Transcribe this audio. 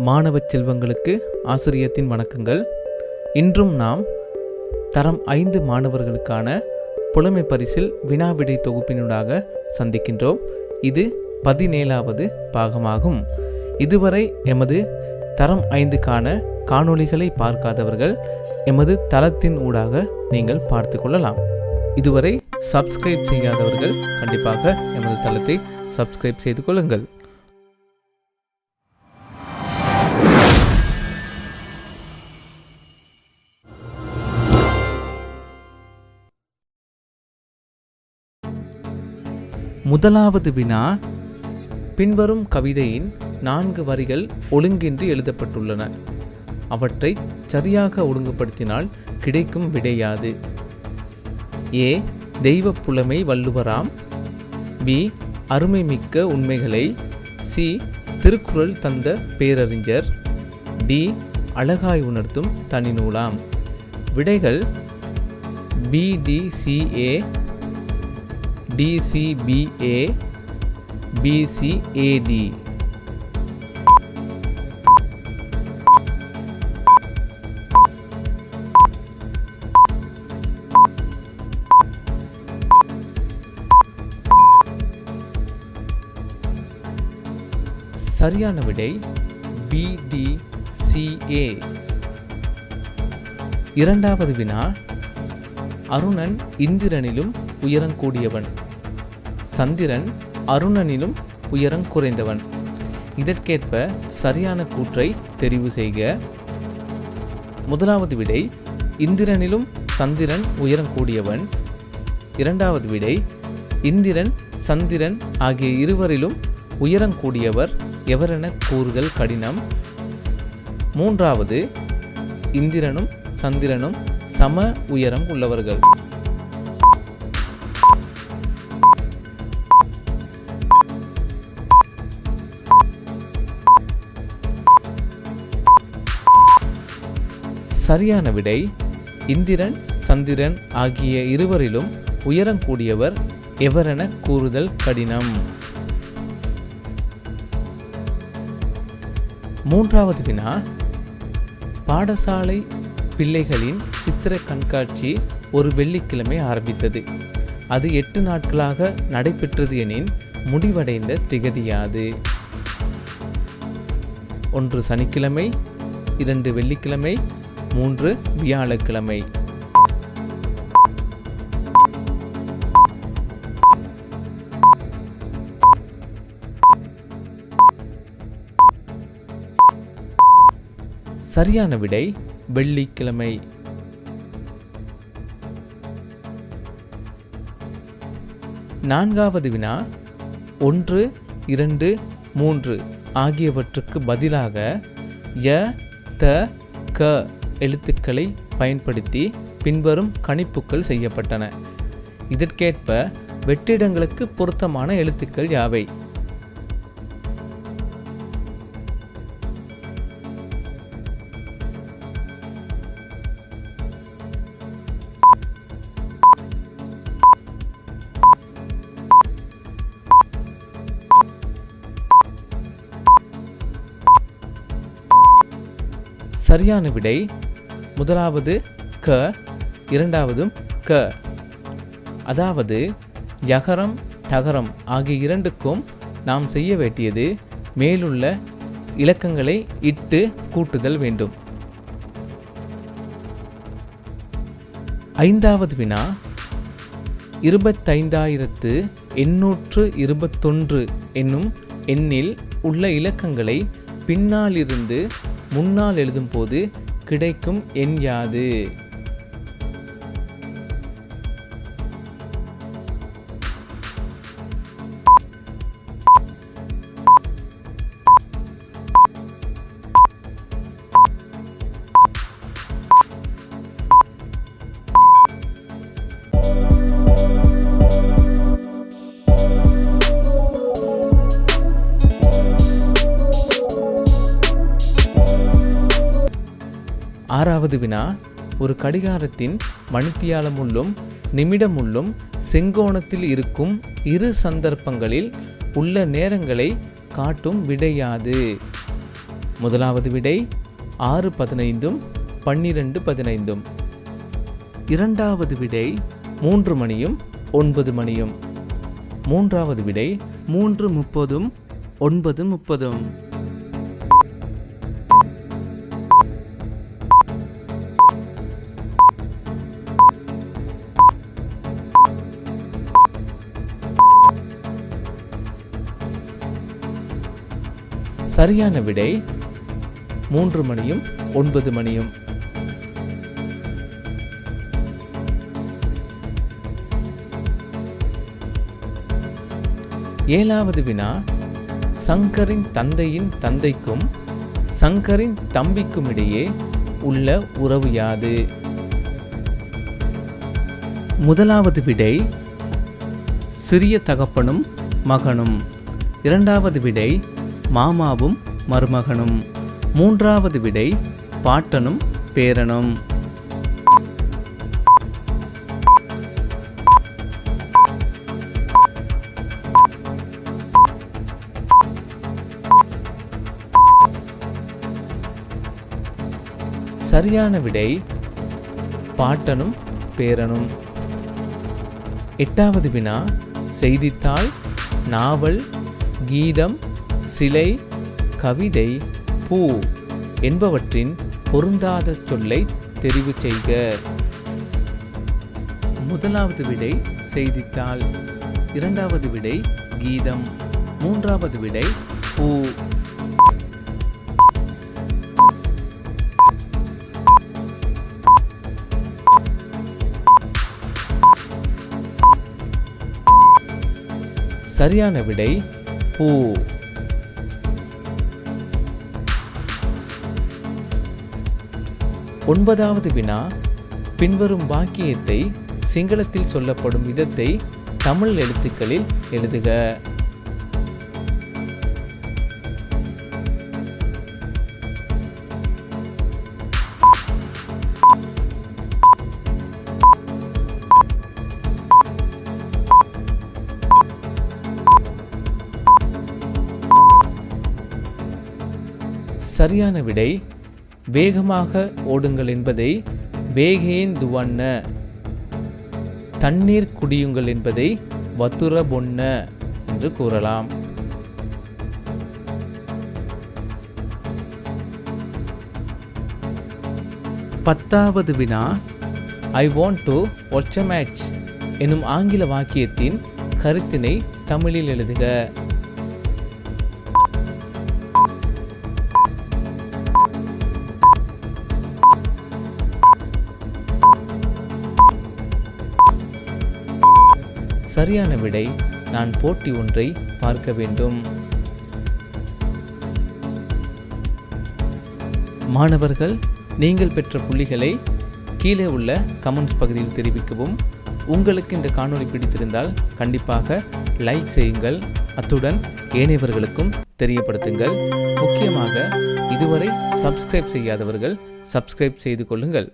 மாணவ செல்வங்களுக்கு ஆசிரியத்தின் வணக்கங்கள். இன்றும் நாம் தரம் 5 மாணவர்களுக்கான புலமை பரிசில் வினாவிடை தொகுப்பினூடாக சந்திக்கின்றோம். இது 17வது பாகமாகும். இதுவரை எமது தரம் 5க்கான காணொளிகளை பார்க்காதவர்கள் எமது தளத்தின் ஊடாக நீங்கள் பார்த்து கொள்ளலாம். இதுவரை சப்ஸ்கிரைப் செய்யாதவர்கள் கண்டிப்பாக எமது தளத்தை சப்ஸ்கிரைப் செய்து கொள்ளுங்கள். முதலாவது வினா, பின்வரும் கவிதையின் 4 வரிகள் ஒழுங்கின்றி எழுதப்பட்டுள்ளன. அவற்றை சரியாக ஒழுங்குபடுத்தினால் கிடைக்கும் விடையாது? ஏ. தெய்வ புலமை வள்ளுவராம். பி. அருமைமிக்க உண்மைகளை. சி. திருக்குறள் தந்த பேரறிஞர். டி. அழகாய் உணர்த்தும் தனிநூலாம். விடைகள் BDCA, DCBA, BCAD. சரியான விடை BDCA. இரண்டாவது வினா, அருணன் இந்திரனிலும் உயரங்கூடியவன், சந்திரன் அருணனிலும் உயரம் குறைந்தவன். இதற்கேற்ப சரியான கூற்றை தெரிவு செய்க. முதலாவது விடை இந்திரனிலும் சந்திரன் உயரம் கூடியவன். இரண்டாவது விடை இந்திரன் சந்திரன் ஆகிய இருவரிலும் உயரம் கூடியவர் எவரென கூறுதல் கடினம். மூன்றாவது, இந்திரனும் சந்திரனும் சம உயரம் உள்ளவர்கள். சரியான விடை இந்திரன் சந்திரன் ஆகிய இருவரிலும் உயரம் கூடியவர் எவரென கூறுதல் கடினம். மூன்றாவது வினா, பாடசாலை பிள்ளைகளின் சித்திர கண்காட்சி ஒரு வெள்ளிக்கிழமை ஆரம்பித்தது. அது 8 நாட்களாக நடைபெற்றது எனின் முடிவடைந்த திகதியாது? 1 சனிக்கிழமை, 2 வெள்ளிக்கிழமை, 3 வியாழக்கிழமை. சரியான விடை வெள்ளிக்கிழமை. நான்காவது வினா, 1, 2, 3 ஆகியவற்றுக்கு பதிலாக ய, த, க எழுத்துக்களை பயன்படுத்தி பின்வரும் கணிப்புகள் செய்யப்பட்டன. இதற்கேற்ப வெற்றிடங்களுக்கு பொருத்தமான எழுத்துக்கள் யாவை? சரியான விடை முதலாவது க, இரண்டாவதும் க. அதாவது யகரம் தகரம் ஆகிய இரண்டுக்கும் நாம் செய்ய வேண்டியது மேலுள்ள இலக்கங்களை இட்டு கூட்டுதல் வேண்டும். ஐந்தாவது வினா, 25,821 என்னும் எண்ணில் உள்ள இலக்கங்களை பின்னாலிருந்து முன்னால் எழுதும் போது கிடைக்கும் எண் யாது? ஆறாவது வினா, ஒரு கடிகாரத்தின் மணித்தியாலமுள்ளும் நிமிடமுள்ளும் செங்கோணத்தில் இருக்கும் இரு சந்தர்ப்பங்களில் உள்ள நேரங்களை காட்டும் விடையாது? முதலாவது விடை 6:15 12:15. இரண்டாவது விடை 3 மணியும் 9 மணியும். மூன்றாவது விடை 3:30 9:30. சரியான விடை 3 மணியும் 9 மணியும். ஏழாவது வினா, சங்கரின் தந்தையின் தந்தைக்கும் சங்கரின் தம்பிக்கும் இடையே உள்ள உறவு யாது? முதலாவது விடை சிறிய தகப்பனும் மகனும். இரண்டாவது விடை மாமாவும் மருமகனும். மூன்றாவது விடை பாட்டனும் பேரனும். சரியான விடை பாட்டனும் பேரனும். எட்டாவது வினா, செய்தித்தாள், நாவல், கீதம், சிலை, கவிதை, பூ என்பவற்றின் பொருந்தாத சொல்லை தெரிவு செய்க. முதலாவது விடை செய்தித்தாள். இரண்டாவது விடை கீதம். மூன்றாவது விடை பூ. சரியான விடை பூ. ஒன்பதாவது வினா, பின்வரும் வாக்கியத்தை சிங்களத்தில் சொல்லப்படும் விதத்தை தமிழ் எழுத்துக்களில் எழுதுக. சரியான விடை வேகமாக ஓடுங்கள் என்பதை வேகேன் துவண்ண, தண்ணீர் குடியுங்கள் என்பதை வத்துர பொன்ன என்று கூறலாம். பத்தாவது வினா, I want to watch a match எனும் ஆங்கில வாக்கியத்தின் கருத்தினை தமிழில் எழுதுக. சரியான விடை நான் போட்டி ஒன்றை பார்க்க வேண்டும். மாணவர்கள், நீங்கள் பெற்ற புள்ளிகளை கீழே உள்ள கமெண்ட்ஸ் பகுதியில் தெரிவிக்கவும். உங்களுக்கு இந்த காணொளி பிடித்திருந்தால் கண்டிப்பாக லைக் செய்யுங்கள். அத்துடன் ஏனையவர்களுக்கும் தெரியப்படுத்துங்கள். முக்கியமாக இதுவரை சப்ஸ்கிரைப் செய்யாதவர்கள் சப்ஸ்கிரைப் செய்து கொள்ளுங்கள்.